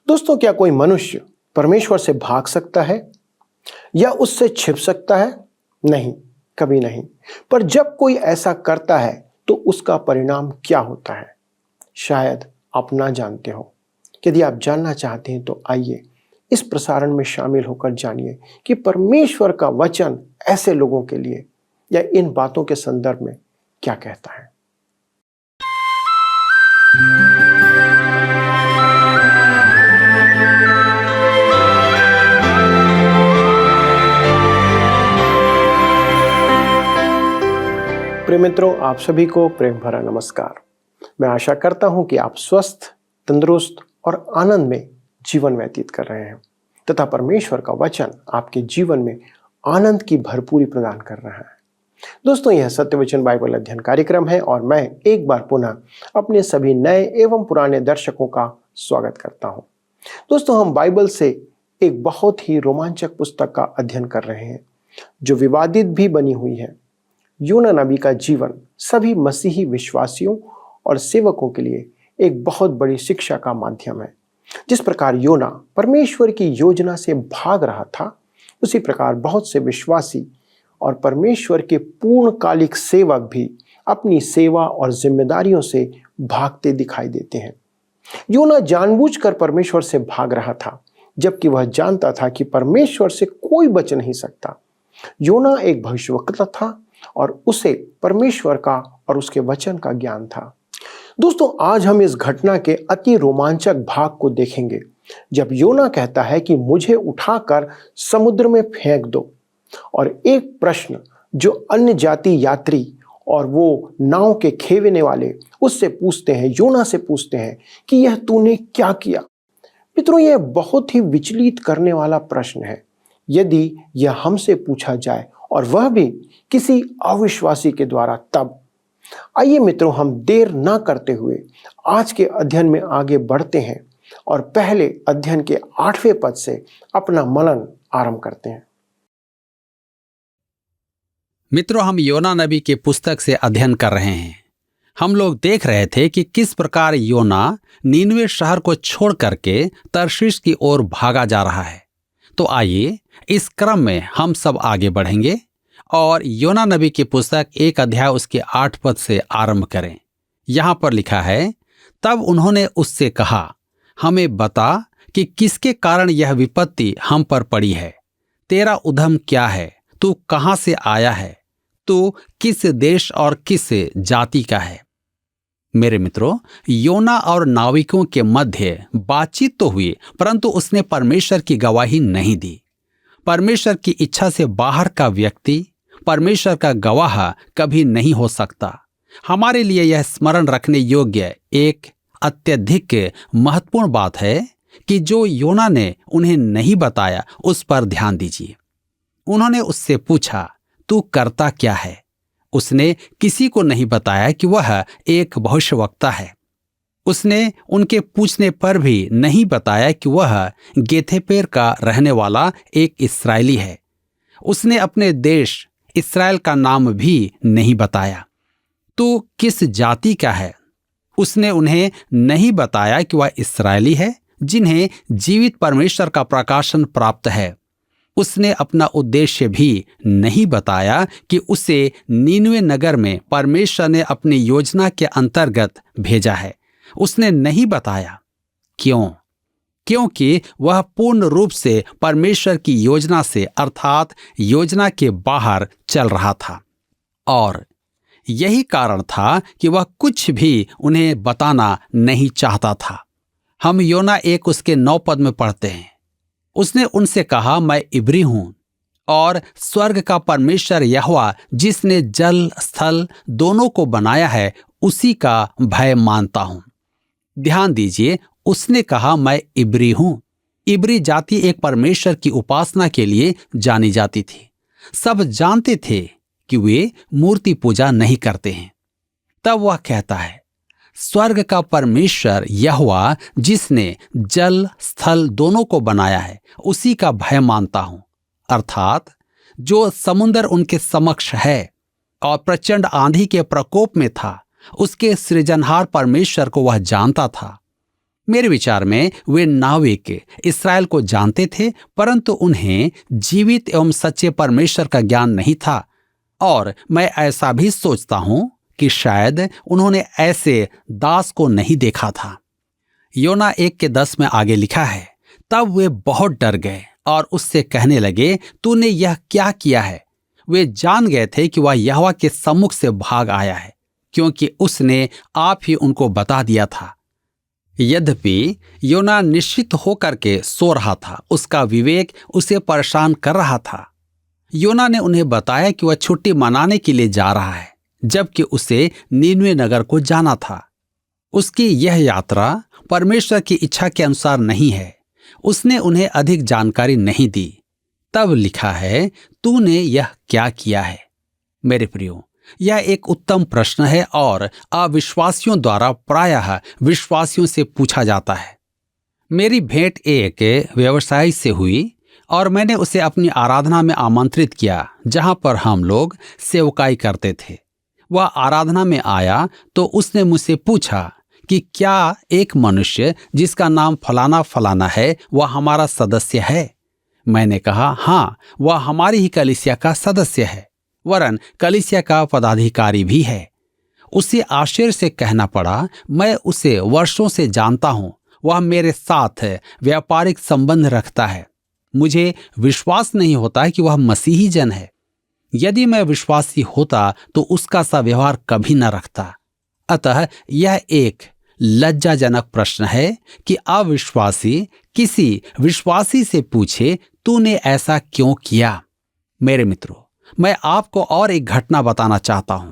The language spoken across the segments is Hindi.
दोस्तों, क्या कोई मनुष्य परमेश्वर से भाग सकता है या उससे छिप सकता है? नहीं, कभी नहीं। पर जब कोई ऐसा करता है तो उसका परिणाम क्या होता है, शायद आप ना जानते हो। यदि आप जानना चाहते हैं तो आइए इस प्रसारण में शामिल होकर जानिए कि परमेश्वर का वचन ऐसे लोगों के लिए या इन बातों के संदर्भ में क्या कहता है। प्रिय मित्रों, आप सभी को प्रेम भरा नमस्कार। मैं आशा करता हूं कि आप स्वस्थ, तंदुरुस्त और आनंद में जीवन व्यतीत कर रहे हैं तथा परमेश्वर का वचन आपके जीवन में आनंद की भरपूरी प्रदान कर रहा है। दोस्तों, यह सत्य वचन बाइबल अध्ययन कार्यक्रम है और मैं एक बार पुनः अपने सभी नए एवं पुराने दर्शकों का स्वागत करता हूं। दोस्तों, हम बाइबल से एक बहुत ही रोमांचक पुस्तक का अध्ययन कर रहे हैं जो विवादित भी बनी हुई है। योना नबी का जीवन सभी मसीही विश्वासियों और सेवकों के लिए एक बहुत बड़ी शिक्षा का माध्यम है। जिस प्रकार योना परमेश्वर की योजना से भाग रहा था, उसी प्रकार बहुत से विश्वासी और परमेश्वर के पूर्णकालिक सेवक भी अपनी सेवा और जिम्मेदारियों से भागते दिखाई देते हैं। योना जानबूझकर परमेश्वर से भाग रहा था, जबकि वह जानता था कि परमेश्वर से कोई बच नहीं सकता। योना एक भविष्यवक्ता था और उसे परमेश्वर का और उसके वचन का ज्ञान था। दोस्तों, आज हम इस घटना के अति रोमांचक भाग को देखेंगे जब योना कहता है कि मुझे उठाकर समुद्र में फेंक दो, और एक प्रश्न जो अन्य जाति यात्री और वो नाव के खेवने वाले उससे पूछते हैं, योना से पूछते हैं कि यह तूने क्या किया। मित्रों, यह बहुत ही विचलित करने वाला प्रश्न है यदि यह हमसे पूछा जाए, और वह भी किसी अविश्वासी के द्वारा। तब आइए मित्रों, हम देर ना करते हुए आज के अध्ययन में आगे बढ़ते हैं और पहले अध्ययन के 8वें पद से अपना मनन आरंभ करते हैं। मित्रों, हम योना नबी के पुस्तक से अध्ययन कर रहे हैं। हम लोग देख रहे थे कि किस प्रकार योना नीनवे शहर को छोड़ करके तर्शीश की ओर भागा जा रहा है। तो आइए इस क्रम में हम सब आगे बढ़ेंगे और योना नबी की पुस्तक 1 अध्याय उसके 8 पद से आरंभ करें। यहां पर लिखा है, तब उन्होंने उससे कहा, हमें बता कि किसके कारण यह विपत्ति हम पर पड़ी है। तेरा उद्यम क्या है? तू कहां से आया है? तू किस देश और किस जाति का है? मेरे मित्रों, योना और नाविकों के मध्य बातचीत तो हुई, परंतु उसने परमेश्वर की गवाही नहीं दी। परमेश्वर की इच्छा से बाहर का व्यक्ति परमेश्वर का गवाह कभी नहीं हो सकता। हमारे लिए यह स्मरण रखने योग्य एक अत्यधिक महत्वपूर्ण बात है कि जो योना ने उन्हें नहीं बताया, उस पर ध्यान दीजिए। उन्होंने उससे पूछा, तू करता क्या है? उसने किसी को नहीं बताया कि वह एक भविष्यवक्ता है। उसने उनके पूछने पर भी नहीं बताया कि वह गेथेपेर का रहने वाला एक इस्राएली है। उसने अपने देश इस्राएल का नाम भी नहीं बताया। तो किस जाति का है? उसने उन्हें नहीं बताया कि वह इस्राएली है जिन्हें जीवित परमेश्वर का प्रकाशन प्राप्त है। उसने अपना उद्देश्य भी नहीं बताया कि उसे नीनवे नगर में परमेश्वर ने अपनी योजना के अंतर्गत भेजा है। उसने नहीं बताया। क्यों? क्योंकि वह पूर्ण रूप से परमेश्वर की योजना से अर्थात योजना के बाहर चल रहा था, और यही कारण था कि वह कुछ भी उन्हें बताना नहीं चाहता था। हम योना 1 उसके 9 पद में पढ़ते हैं, उसने उनसे कहा, मैं इब्री हूं और स्वर्ग का परमेश्वर यहोवा जिसने जल स्थल दोनों को बनाया है, उसी का भय मानता हूं। ध्यान दीजिए, उसने कहा मैं इब्री हूं। इब्री जाति एक परमेश्वर की उपासना के लिए जानी जाती थी। सब जानते थे कि वे मूर्ति पूजा नहीं करते हैं। तब वह कहता है, स्वर्ग का परमेश्वर यहोवा जिसने जल स्थल दोनों को बनाया है, उसी का भय मानता हूं। अर्थात जो समुद्र उनके समक्ष है और प्रचंड आंधी के प्रकोप में था, उसके सृजनहार परमेश्वर को वह जानता था। मेरे विचार में वे नाविक इस्राएल को जानते थे, परंतु उन्हें जीवित एवं सच्चे परमेश्वर का ज्ञान नहीं था। और मैं ऐसा भी सोचता हूं कि शायद उन्होंने ऐसे दास को नहीं देखा था। योना 1:10 में आगे लिखा है, तब वे बहुत डर गए और उससे कहने लगे, तूने यह क्या किया है? वे जान गए थे कि वह यहोवा के सम्मुख से भाग आया है, क्योंकि उसने आप ही उनको बता दिया था। यद्यपि योना निश्चित होकर के सो रहा था, उसका विवेक उसे परेशान कर रहा था। योना ने उन्हें बताया कि वह छुट्टी मनाने के लिए जा रहा है, जबकि उसे नीनवे नगर को जाना था। उसकी यह यात्रा परमेश्वर की इच्छा के अनुसार नहीं है। उसने उन्हें अधिक जानकारी नहीं दी। तब लिखा है, तूने यह क्या किया है? मेरे प्रियो, यह एक उत्तम प्रश्न है और अविश्वासियों द्वारा प्रायः विश्वासियों से पूछा जाता है। मेरी भेंट एक व्यवसायी से हुई और मैंने उसे अपनी आराधना में आमंत्रित किया, जहां पर हम लोग सेवकाई करते थे। वह आराधना में आया तो उसने मुझसे पूछा कि क्या एक मनुष्य जिसका नाम फलाना फलाना है वह हमारा सदस्य है? मैंने कहा, हाँ, वह हमारी ही कलीसिया का सदस्य है, वरन कलीसिया का पदाधिकारी भी है। उसे आश्चर्य से कहना पड़ा, मैं उसे वर्षों से जानता हूं, वह मेरे साथ व्यापारिक संबंध रखता है। मुझे विश्वास नहीं होता कि वह मसीही जन है। यदि मैं विश्वासी होता तो उसका सा व्यवहार कभी न रखता। अतः यह एक लज्जाजनक प्रश्न है कि अविश्वासी किसी विश्वासी से पूछे, तूने ऐसा क्यों किया? मेरे मित्रों, मैं आपको और एक घटना बताना चाहता हूं।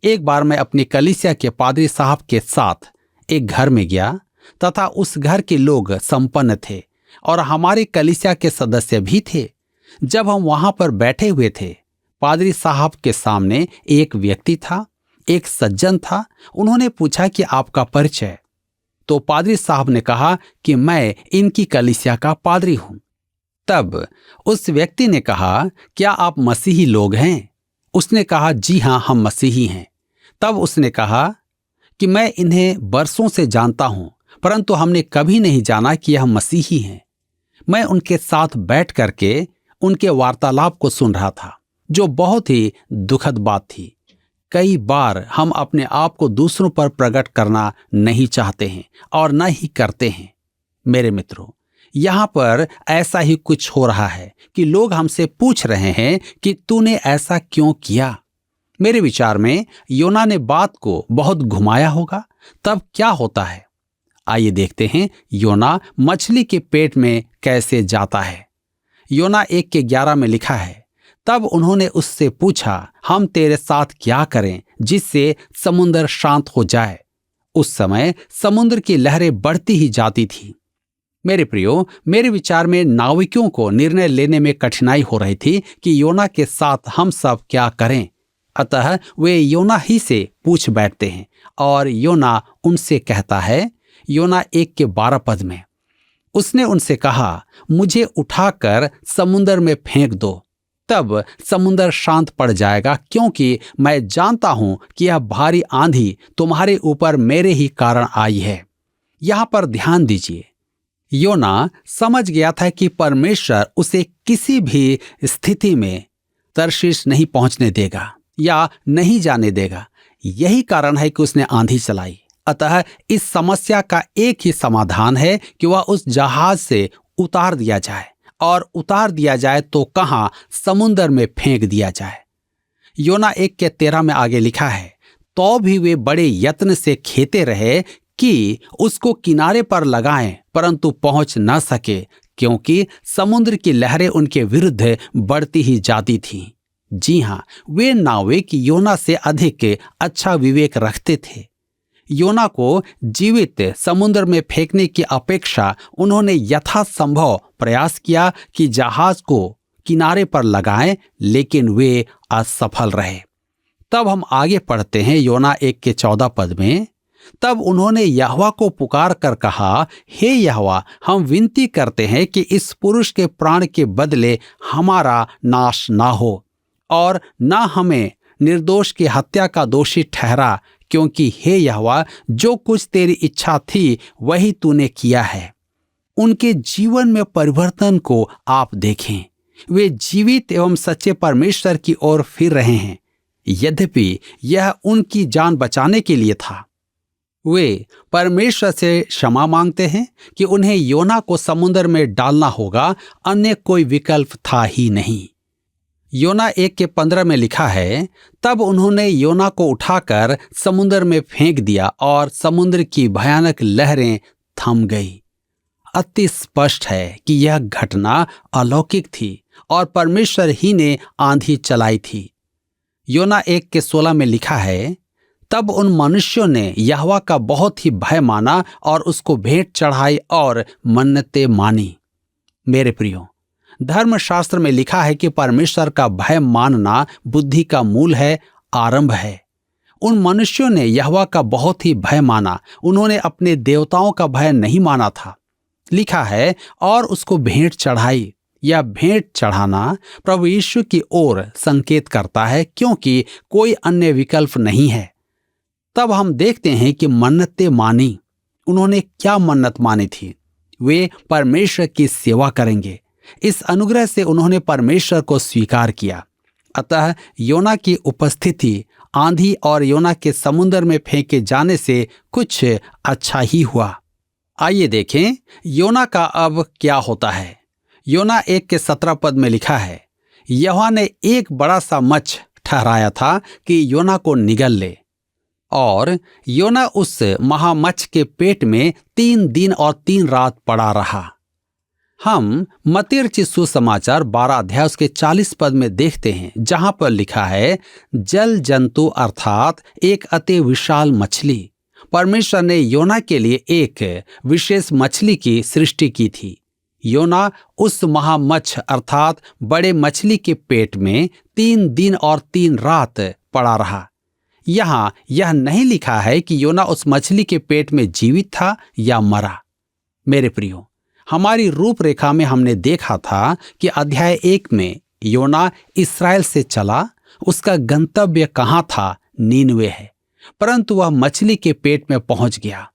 एक बार मैं अपनी कलीसिया के पादरी साहब के साथ एक घर में गया तथा उस घर के लोग संपन्न थे और हमारे कलीसिया के सदस्य भी थे। जब हम वहां पर बैठे हुए थे, पादरी साहब के सामने एक व्यक्ति था, एक सज्जन था। उन्होंने पूछा कि आपका परिचय? तो पादरी साहब ने कहा कि मैं इनकी कलीसिया का पादरी हूं। तब उस व्यक्ति ने कहा, क्या आप मसीही लोग हैं? उसने कहा, जी हां, हम मसीही हैं। तब उसने कहा कि मैं इन्हें बरसों से जानता हूं, परंतु हमने कभी नहीं जाना कि यह मसीही हैं। मैं उनके साथ बैठ करके उनके वार्तालाप को सुन रहा था, जो बहुत ही दुखद बात थी। कई बार हम अपने आप को दूसरों पर प्रकट करना नहीं चाहते हैं और न ही करते हैं। मेरे मित्रों, यहाँ पर ऐसा ही कुछ हो रहा है कि लोग हमसे पूछ रहे हैं कि तूने ऐसा क्यों किया। मेरे विचार में योना ने बात को बहुत घुमाया होगा। तब क्या होता है, आइए देखते हैं योना मछली के पेट में कैसे जाता है। योना 1:11 में लिखा है, तब उन्होंने उससे पूछा, हम तेरे साथ क्या करें जिससे समुद्र शांत हो जाए? उस समय समुद्र की लहरें बढ़ती ही जाती थी। मेरे प्रियो, मेरे विचार में नाविकों को निर्णय लेने में कठिनाई हो रही थी कि योना के साथ हम सब क्या करें। अतः वे योना ही से पूछ बैठते हैं और योना उनसे कहता है, योना 1:12 में, उसने उनसे कहा, मुझे उठाकर समुद्र में फेंक दो, तब समुद्र शांत पड़ जाएगा, क्योंकि मैं जानता हूं कि यह भारी आंधी तुम्हारे ऊपर मेरे ही कारण आई है। यहां पर ध्यान दीजिए, योना समझ गया था कि परमेश्वर उसे किसी भी स्थिति में तर्शीश नहीं पहुंचने देगा या नहीं जाने देगा। यही कारण है कि उसने आंधी चलाई। अतः इस समस्या का एक ही समाधान है कि वह उस जहाज से उतार दिया जाए, और उतार दिया जाए तो कहां? समुद्र में फेंक दिया जाए। योना 1:13 में आगे लिखा है, तो भी वे बड़े यत्न से खेते रहे कि उसको किनारे पर लगाएं, परंतु पहुंच न सके, क्योंकि समुद्र की लहरें उनके विरुद्ध बढ़ती ही जाती थीं। जी हां, वे नाविक योना से अधिक अच्छा विवेक रखते थे। योना को जीवित समुद्र में फेंकने की अपेक्षा उन्होंने यथासंभव प्रयास किया कि जहाज को किनारे पर लगाएं, लेकिन वे असफल रहे। तब हम आगे पढ़ते हैं योना 1:14 में, तब उन्होंने यहोवा को पुकार कर कहा, हे यहोवा, हम विनती करते हैं कि इस पुरुष के प्राण के बदले हमारा नाश ना हो और ना हमें निर्दोष की हत्या का दोषी ठहरा, क्योंकि हे यहोवा, जो कुछ तेरी इच्छा थी वही तूने किया है। उनके जीवन में परिवर्तन को आप देखें। वे जीवित एवं सच्चे परमेश्वर की ओर फिर रहे हैं, यद्यपि यह उनकी जान बचाने के लिए था। वे परमेश्वर से क्षमा मांगते हैं कि उन्हें योना को समुद्र में डालना होगा, अन्य कोई विकल्प था ही नहीं। योना 1:15 में लिखा है, तब उन्होंने योना को उठाकर समुद्र में फेंक दिया और समुद्र की भयानक लहरें थम गई। अति स्पष्ट है कि यह घटना अलौकिक थी और परमेश्वर ही ने आंधी चलाई थी। योना 1:16 में लिखा है, तब उन मनुष्यों ने यहोवा का बहुत ही भय माना और उसको भेंट चढ़ाई और मन्नतें मानी। मेरे प्रियो, धर्मशास्त्र में लिखा है कि परमेश्वर का भय मानना बुद्धि का मूल है, आरंभ है। उन मनुष्यों ने यहोवा का बहुत ही भय माना। उन्होंने अपने देवताओं का भय नहीं माना था। लिखा है, और उसको भेंट चढ़ाई। यह भेंट चढ़ाना प्रभु यीशु की ओर संकेत करता है, क्योंकि कोई अन्य विकल्प नहीं है। तब हम देखते हैं कि मन्नतें मानी। उन्होंने क्या मन्नत मानी थी? वे परमेश्वर की सेवा करेंगे। इस अनुग्रह से उन्होंने परमेश्वर को स्वीकार किया। अतः योना की उपस्थिति आंधी और योना के समुद्र में फेंके जाने से कुछ अच्छा ही हुआ। आइए देखें योना का अब क्या होता है। योना 1:17 में लिखा है, यहोवा ने एक बड़ा सा मच्छ ठहराया था कि योना को निगल ले, और योना उस महामच्छ के पेट में 3 दिन और 3 रात पड़ा रहा। हम मत्ती रचित सुसमाचार 12 अध्याय उसके 40 पद में देखते हैं, जहां पर लिखा है, जल जंतु अर्थात एक अति विशाल मछली। परमेश्वर ने योना के लिए एक विशेष मछली की सृष्टि की थी। योना उस महामच्छ अर्थात बड़े मछली के पेट में 3 दिन और 3 रात पड़ा रहा। यहां यह नहीं लिखा है कि योना उस मछली के पेट में जीवित था या मरा। मेरे प्रियो, हमारी रूपरेखा में हमने देखा था कि अध्याय 1 में योना इस्राएल से चला। उसका गंतव्य कहां था? नीनवे है, परंतु वह मछली के पेट में पहुंच गया।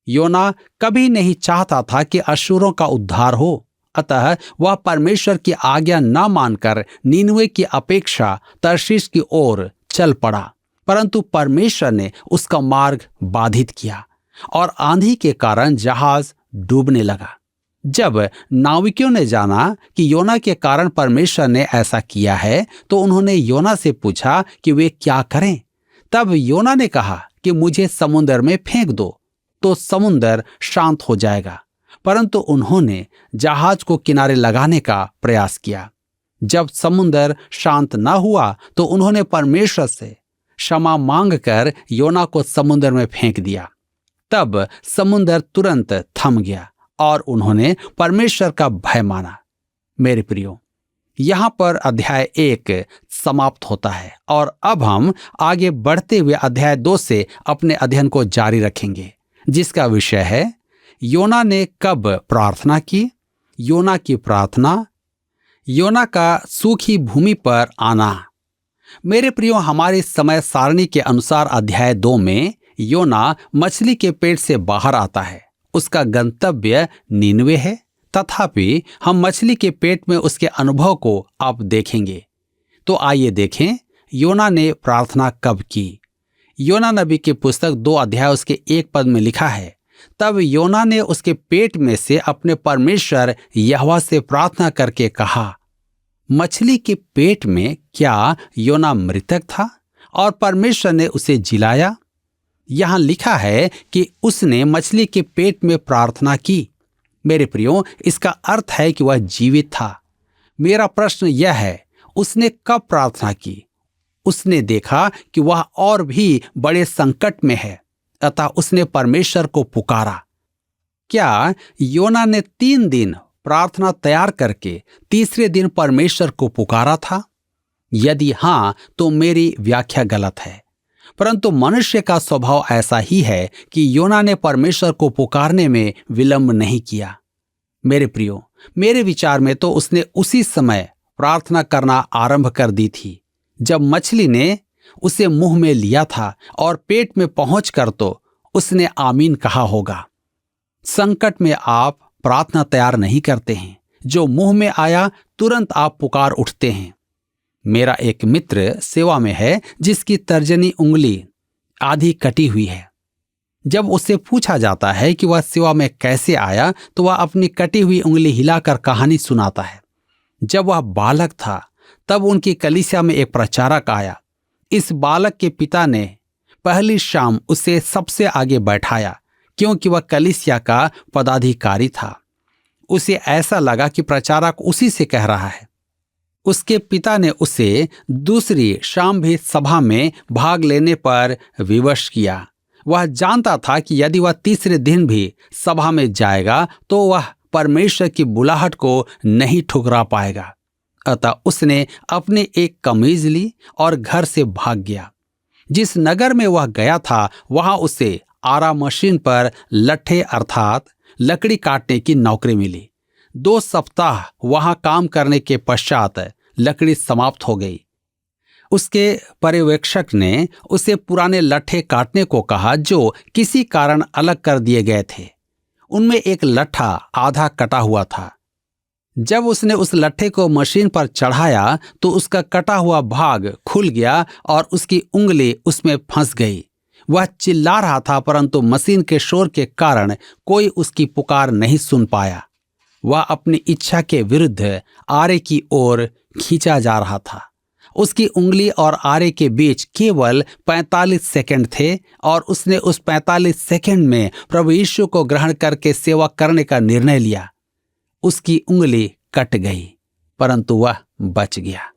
योना कभी नहीं चाहता था कि अशूरों का उद्धार हो, अतः वह परमेश्वर की आज्ञा न मानकर नीनवे की अपेक्षा तर्शीश की ओर चल पड़ा। परंतु परमेश्वर ने उसका मार्ग बाधित किया और आंधी के कारण जहाज डूबने लगा। जब नाविकों ने जाना कि योना के कारण परमेश्वर ने ऐसा किया है, तो उन्होंने योना से पूछा कि वे क्या करें। तब योना ने कहा कि मुझे समुद्र में फेंक दो तो समुद्र शांत हो जाएगा। परंतु उन्होंने जहाज को किनारे लगाने का प्रयास किया। जब समुद्र शांत न हुआ तो उन्होंने परमेश्वर से क्षमा मांगकर योना को समुद्र में फेंक दिया। तब समुद्र तुरंत थम गया और उन्होंने परमेश्वर का भय माना। मेरे प्रियो, यहां पर अध्याय 1 समाप्त होता है और अब हम आगे बढ़ते हुए अध्याय 2 से अपने अध्ययन को जारी रखेंगे, जिसका विषय है योना ने कब प्रार्थना की। योना की प्रार्थना, योना का सूखी भूमि पर आना। मेरे प्रियो, हमारी समय सारणी के अनुसार अध्याय 2 में योना मछली के पेट से बाहर आता है। उसका गंतव्य नीनवे है, तथापि हम मछली के पेट में उसके अनुभव को अब देखेंगे। तो आइए देखें योना ने प्रार्थना कब की। योना नबी की पुस्तक 2 अध्याय उसके 1 पद में लिखा है, तब योना ने उसके पेट में से अपने परमेश्वर यहोवा से प्रार्थना करके कहा। मछली के पेट में क्या योना मृतक था और परमेश्वर ने उसे जिलाया? यहां लिखा है कि उसने मछली के पेट में प्रार्थना की। मेरे प्रियो, इसका अर्थ है कि वह जीवित था। मेरा प्रश्न यह है, उसने कब प्रार्थना की? उसने देखा कि वह और भी बड़े संकट में है, अतः उसने परमेश्वर को पुकारा। क्या योना ने 3 दिन प्रार्थना तैयार करके तीसरे दिन परमेश्वर को पुकारा था? यदि हां, तो मेरी व्याख्या गलत है। परंतु मनुष्य का स्वभाव ऐसा ही है कि योना ने परमेश्वर को पुकारने में विलंब नहीं किया। मेरे प्रियो, मेरे विचार में तो उसने उसी समय प्रार्थना करना आरंभ कर दी थी जब मछली ने उसे मुंह में लिया था और पेट में पहुंचकर तो उसने आमीन कहा होगा। संकट में आप प्रार्थना तैयार नहीं करते हैं, जो मुंह में आया तुरंत आप पुकार उठते हैं। मेरा एक मित्र सेवा में है जिसकी तर्जनी उंगली आधी कटी हुई है। जब उससे पूछा जाता है कि वह सेवा में कैसे आया तो वह अपनी कटी हुई उंगली हिलाकर कहानी सुनाता है। जब वह बालक था तब उनकी कलीसिया में एक प्रचारक आया। इस बालक के पिता ने पहली शाम उसे सबसे आगे बैठाया क्योंकि वह कलीसिया का पदाधिकारी था। उसे ऐसा लगा कि प्रचारक उसी से कह रहा है। उसके पिता ने उसे दूसरी शाम भी सभा में भाग लेने पर विवश किया। वह जानता था कि यदि वह तीसरे दिन भी सभा में जाएगा तो वह परमेश्वर की बुलाहट को नहीं ठुकरा पाएगा। अतः उसने अपनी एक कमीज ली और घर से भाग गया। जिस नगर में वह गया था वहां उसे आरा मशीन पर लट्ठे अर्थात लकड़ी काटने की नौकरी मिली। 2 सप्ताह वहां काम करने के पश्चात लकड़ी समाप्त हो गई। उसके पर्यवेक्षक ने उसे पुराने लट्ठे काटने को कहा जो किसी कारण अलग कर दिए गए थे। उनमें एक लट्ठा आधा कटा हुआ था। जब उसने उस लट्ठे को मशीन पर चढ़ाया तो उसका कटा हुआ भाग खुल गया और उसकी उंगली उसमें फंस गई। वह चिल्ला रहा था परंतु मशीन के शोर के कारण कोई उसकी पुकार नहीं सुन पाया। वह अपनी इच्छा के विरुद्ध आरे की ओर खींचा जा रहा था। उसकी उंगली और आरे के बीच केवल 45 सेकंड थे और उसने उस 45 सेकंड में प्रभु यीशु को ग्रहण करके सेवा करने का निर्णय लिया। उसकी उंगली कट गई परंतु वह बच गया।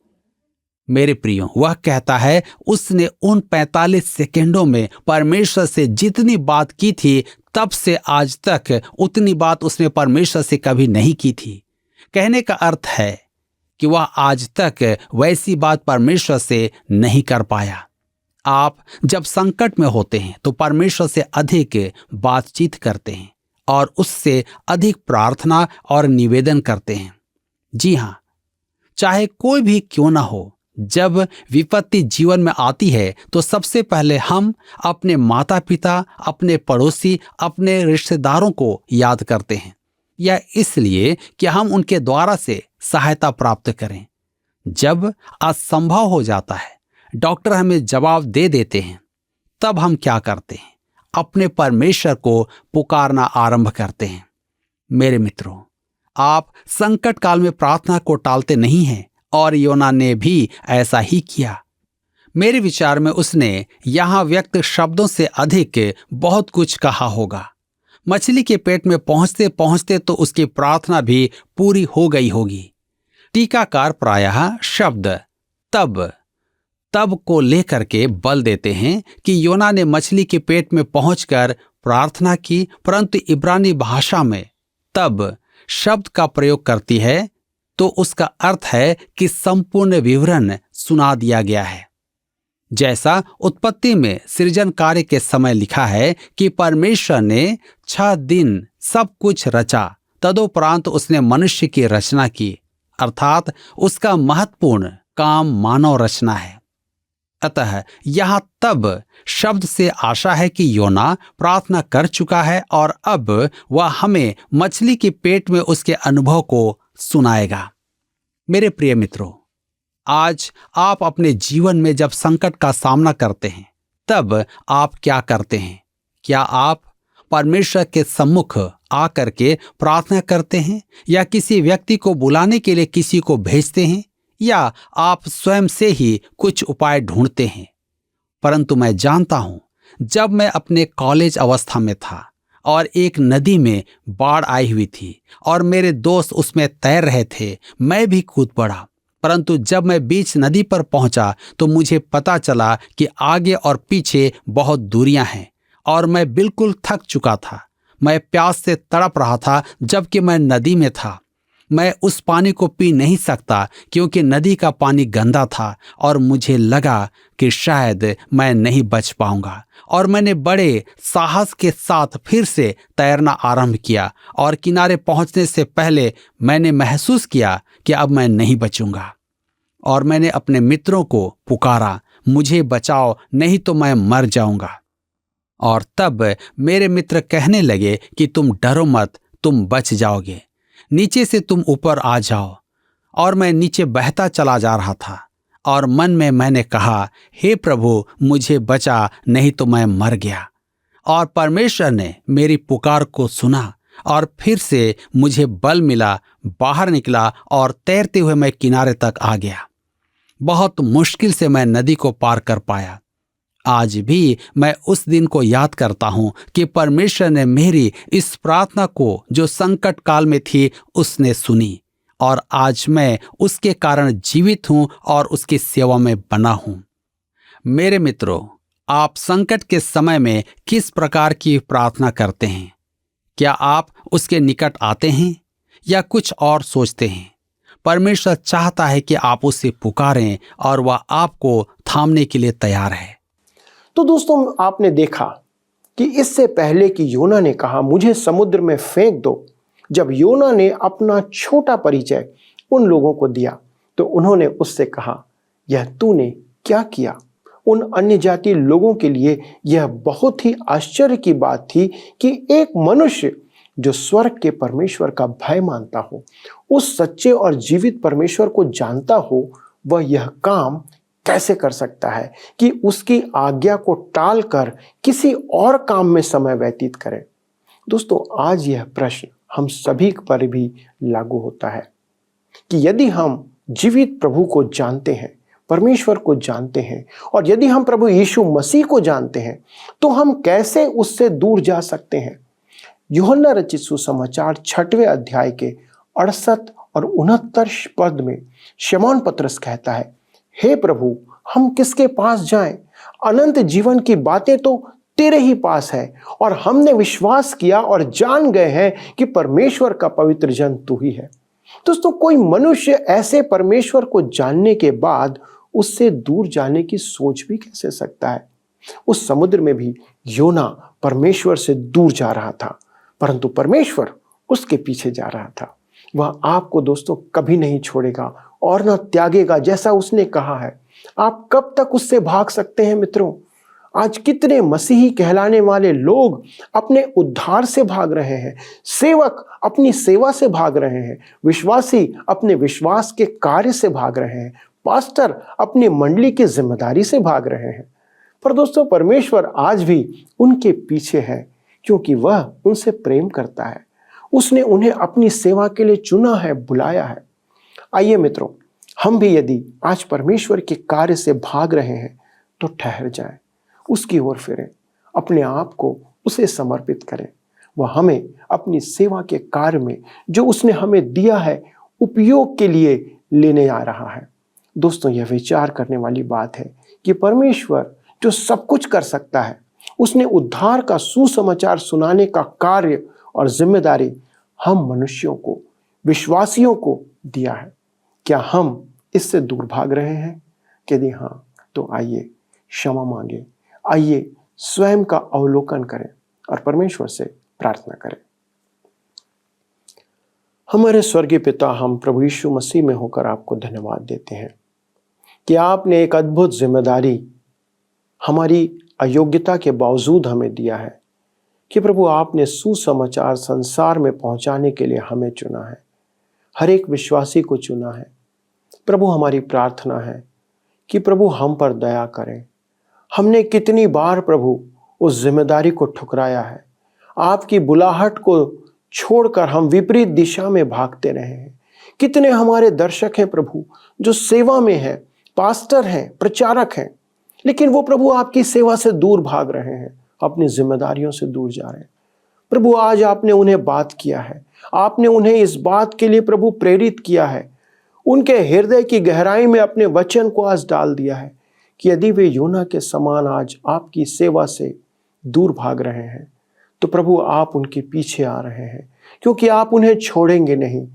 मेरे प्रियो, वह कहता है उसने उन 45 सेकंडों में परमेश्वर से जितनी बात की थी तब से आज तक उतनी बात उसने परमेश्वर से कभी नहीं की थी। कहने का अर्थ है कि वह आज तक वैसी बात परमेश्वर से नहीं कर पाया। आप जब संकट में होते हैं तो परमेश्वर से अधिक बातचीत करते हैं और उससे अधिक प्रार्थना और निवेदन करते हैं। जी हाँ, चाहे कोई भी क्यों ना हो, जब विपत्ति जीवन में आती है तो सबसे पहले हम अपने माता पिता, अपने पड़ोसी, अपने रिश्तेदारों को याद करते हैं। यह इसलिए कि हम उनके द्वारा से सहायता प्राप्त करें। जब असंभव हो जाता है, डॉक्टर हमें जवाब दे देते हैं, तब हम क्या करते हैं? अपने परमेश्वर को पुकारना आरंभ करते हैं। मेरे मित्रों, आप संकट काल में प्रार्थना को टालते नहीं हैं और योना ने भी ऐसा ही किया। मेरे विचार में उसने यहां व्यक्त शब्दों से अधिक बहुत कुछ कहा होगा। मछली के पेट में पहुंचते पहुंचते तो उसकी प्रार्थना भी पूरी हो गई होगी। टीकाकार प्रायः शब्द तब को लेकर के बल देते हैं कि योना ने मछली के पेट में पहुंचकर प्रार्थना की, परंतु इब्रानी भाषा में तब शब्द का प्रयोग करती है तो उसका अर्थ है कि संपूर्ण विवरण सुना दिया गया है। जैसा उत्पत्ति में सृजन कार्य के समय लिखा है कि परमेश्वर ने 6 दिन सब कुछ रचा, तदोपरांत उसने मनुष्य की रचना की, अर्थात उसका महत्वपूर्ण काम मानव रचना है। अतः यहां तब शब्द से आशा है कि योना प्रार्थना कर चुका है और अब वह हमें मछली के पेट में उसके अनुभव को सुनाएगा। मेरे प्रिय मित्रों, आज आप अपने जीवन में जब संकट का सामना करते हैं तब आप क्या करते हैं? क्या आप परमेश्वर के सम्मुख आकर के प्रार्थना करते हैं या किसी व्यक्ति को बुलाने के लिए किसी को भेजते हैं या आप स्वयं से ही कुछ उपाय ढूंढते हैं? परंतु मैं जानता हूं, जब मैं अपने कॉलेज अवस्था में था और एक नदी में बाढ़ आई हुई थी और मेरे दोस्त उसमें तैर रहे थे, मैं भी कूद पड़ा। परंतु जब मैं बीच नदी पर पहुंचा तो मुझे पता चला कि आगे और पीछे बहुत दूरियां हैं और मैं बिल्कुल थक चुका था। मैं प्यास से तड़प रहा था जबकि मैं नदी में था। मैं उस पानी को पी नहीं सकता क्योंकि नदी का पानी गंदा था और मुझे लगा कि शायद मैं नहीं बच पाऊंगा। और मैंने बड़े साहस के साथ फिर से तैरना आरंभ किया और किनारे पहुंचने से पहले मैंने महसूस किया कि अब मैं नहीं बचूंगा। और मैंने अपने मित्रों को पुकारा, मुझे बचाओ, नहीं तो मैं मर जाऊंगा। और तब मेरे मित्र कहने लगे कि तुम डरो मत, तुम बच जाओगे, नीचे से तुम ऊपर आ जाओ। और मैं नीचे बहता चला जा रहा था, और मन में मैंने कहा, हे प्रभु मुझे बचा, नहीं तो मैं मर गया। और परमेश्वर ने मेरी पुकार को सुना, और फिर से मुझे बल मिला, बाहर निकला, और तैरते हुए मैं किनारे तक आ गया। बहुत मुश्किल से मैं नदी को पार कर पाया। आज भी मैं उस दिन को याद करता हूं कि परमेश्वर ने मेरी इस प्रार्थना को, जो संकट काल में थी, उसने सुनी, और आज मैं उसके कारण जीवित हूं और उसकी सेवा में बना हूं। मेरे मित्रों, आप संकट के समय में किस प्रकार की प्रार्थना करते हैं? क्या आप उसके निकट आते हैं या कुछ और सोचते हैं? परमेश्वर चाहता है कि आप उसे पुकारें और वह आपको थामने के लिए तैयार है। तो दोस्तों, आपने देखा कि इससे पहले कि योना ने कहा मुझे समुद्र में फेंक दो, जब योना ने अपना छोटा परिचय उन लोगों को दिया तो उन्होंने उससे कहा, यह तूने क्या किया? उन अन्य जाति लोगों के लिए यह बहुत ही आश्चर्य की बात थी कि एक मनुष्य जो स्वर्ग के परमेश्वर का भय मानता हो, उस सच्चे और जीवित परमेश्वर को जानता हो, वह यह काम कैसे कर सकता है कि उसकी आज्ञा को टालकर किसी और काम में समय व्यतीत करे। दोस्तों, आज यह प्रश्न हम सभी पर भी लागू होता है कि यदि हम जीवित प्रभु को जानते हैं, परमेश्वर को जानते हैं, और यदि हम प्रभु यीशु मसीह को जानते हैं, तो हम कैसे उससे दूर जा सकते हैं? यूहन्ना रचित सुसमाचार 6वें अध्याय के 68 और 69 पद में शमौन पतरस कहता है, हे प्रभु, हम किसके पास जाएं? अनंत जीवन की बातें तो तेरे ही पास है, और हमने विश्वास किया और जान गए हैं कि परमेश्वर का पवित्र जन तू ही है। दोस्तों, कोई मनुष्य ऐसे परमेश्वर को जानने के बाद उससे दूर जाने की सोच भी कैसे सकता है? उस समुद्र में भी योना परमेश्वर से दूर जा रहा था, परंतु परमेश्वर उसके पीछे जा रहा था। वह आपको दोस्तों कभी नहीं छोड़ेगा और न त्यागेगा, जैसा उसने कहा है। आप कब तक उससे भाग सकते हैं मित्रों? आज कितने मसीही कहलाने वाले लोग अपने उद्धार से भाग रहे हैं, सेवक अपनी सेवा से भाग रहे हैं, विश्वासी अपने विश्वास के कार्य से भाग रहे हैं, पास्टर अपनी मंडली की जिम्मेदारी से भाग रहे हैं। पर दोस्तों, परमेश्वर आज भी उनके पीछे है, क्योंकि वह उनसे प्रेम करता है। उसने उन्हें अपनी सेवा के लिए चुना है, बुलाया है। आइए मित्रों, हम भी यदि आज परमेश्वर के कार्य से भाग रहे हैं तो ठहर जाएं, उसकी ओर फिरें, अपने आप को उसे समर्पित करें। वह हमें अपनी सेवा के कार्य में जो उसने हमें दिया है उपयोग के लिए लेने आ रहा है। दोस्तों, यह विचार करने वाली बात है कि परमेश्वर जो सब कुछ कर सकता है, उसने उद्धार का सुसमाचार सुनाने का कार्य और जिम्मेदारी हम मनुष्यों को, विश्वासियों को दिया है। क्या हम इससे दूर भाग रहे हैं? यदि हाँ, तो आइए क्षमा मांगे, आइए स्वयं का अवलोकन करें और परमेश्वर से प्रार्थना करें। हमारे स्वर्गीय पिता, हम प्रभु यीशु मसीह में होकर आपको धन्यवाद देते हैं कि आपने एक अद्भुत जिम्मेदारी हमारी अयोग्यता के बावजूद हमें दिया है कि प्रभु आपने सुसमाचार संसार में पहुंचाने के लिए हमें चुना है, हर एक विश्वासी को चुना है। प्रभु, हमारी प्रार्थना है कि प्रभु हम पर दया करें। हमने कितनी बार प्रभु उस जिम्मेदारी को ठुकराया है, आपकी बुलाहट को छोड़कर हम विपरीत दिशा में भागते रहे हैं। कितने हमारे दर्शक हैं प्रभु जो सेवा में हैं, पास्टर हैं, प्रचारक हैं, लेकिन वो प्रभु आपकी सेवा से दूर भाग रहे हैं, अपनी जिम्मेदारियों से दूर जा रहे हैं। प्रभु, आज आपने उन्हें बात किया है, आपने उन्हें इस बात के लिए प्रभु प्रेरित किया है, उनके हृदय की गहराई में अपने वचन को आज डाल दिया है कि यदि वे योना के समान आज आपकी सेवा से दूर भाग रहे हैं तो प्रभु आप उनके पीछे आ रहे हैं, क्योंकि आप उन्हें छोड़ेंगे नहीं,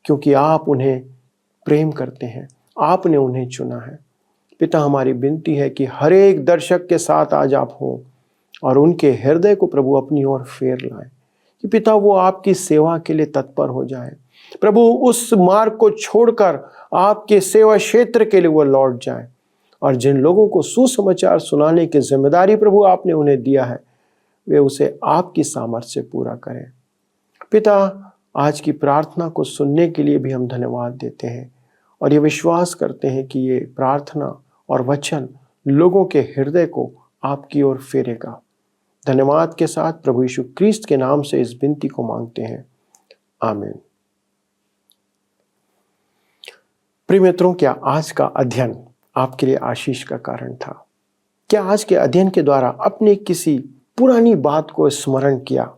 क्योंकि आप उन्हें प्रेम करते हैं, आपने उन्हें चुना है। पिता, हमारी विनती है कि हर एक दर्शक के साथ आज आप हो और उनके हृदय को प्रभु अपनी ओर फेर लाएं कि पिता वो आपकी सेवा के लिए तत्पर हो जाए। प्रभु, उस मार्ग को छोड़कर आपके सेवा क्षेत्र के लिए वो लौट जाएं और जिन लोगों को सुसमाचार सुनाने की जिम्मेदारी प्रभु आपने उन्हें दिया है, वे उसे आपकी सामर्थ्य से पूरा करें। पिता, आज की प्रार्थना को सुनने के लिए भी हम धन्यवाद देते हैं और ये विश्वास करते हैं कि ये प्रार्थना और वचन लोगों के हृदय को आपकी ओर फेरेगा। धन्यवाद के साथ प्रभु यीशु क्रिस्त के नाम से इस विनती को मांगते हैं, आमीन। प्रिय मित्रों, क्या आज का अध्ययन आपके लिए आशीष का कारण था? क्या आज के अध्ययन के द्वारा अपने किसी पुरानी बात को स्मरण किया,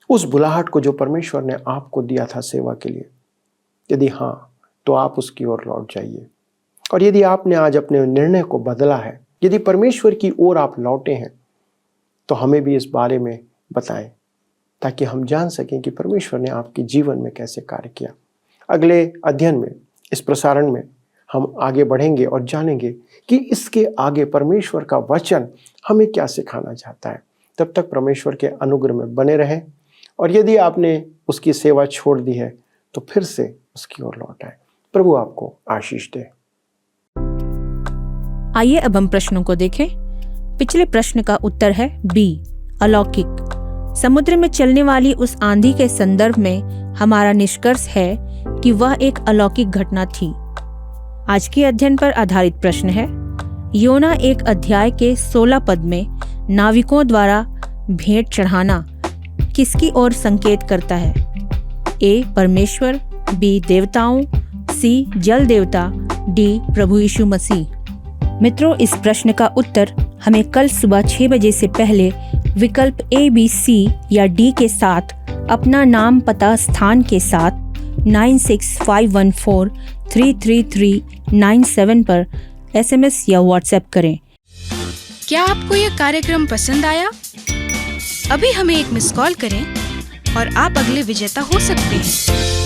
उस बुलाहट को जो परमेश्वर ने आपको दिया था सेवा के लिए? यदि हाँ, तो आप उसकी ओर लौट जाइए। और यदि आपने आज अपने निर्णय को बदला है, यदि परमेश्वर की ओर आप लौटे हैं, तो हमें भी इस बारे में बताएं ताकि हम जान सकें कि परमेश्वर ने आपके जीवन में कैसे कार्य किया। अगले अध्ययन में, इस प्रसारण में हम आगे बढ़ेंगे और जानेंगे कि इसके आगे परमेश्वर का वचन हमें क्या सिखाना चाहता है। तब तक परमेश्वर के अनुग्रह में बने रहें और यदि आपने उसकी सेवा छोड़ दी है तो फिर से उसकी ओर लौट आए। प्रभु आपको आशीष दे। आइए अब हम प्रश्नों को देखें। पिछले प्रश्न का उत्तर है बी, अलौकिक। समुद्र में चलने वाली उस आंधी के संदर्भ में हमारा निष्कर्ष है कि वह एक अलौकिक घटना थी। आज के अध्ययन पर आधारित प्रश्न है, योना 1 अध्याय के 16 पद में नाविकों द्वारा भेंट चढ़ाना किसकी ओर संकेत करता है? ए, परमेश्वर, बी, देवताओं, सी, जल देवता, डी, प्रभु यीशु मसीह। मित्रों, इस प्रश्न का उत्तर हमें कल सुबह 6 बजे से पहले विकल्प ए, बी, सी या डी के साथ अपना नाम, पता, स्थान के साथ 9651433397 पर SMS या WhatsApp करें। क्या आपको यह कार्यक्रम पसंद आया? अभी हमें एक मिस कॉल करें और आप अगले विजेता हो सकते हैं।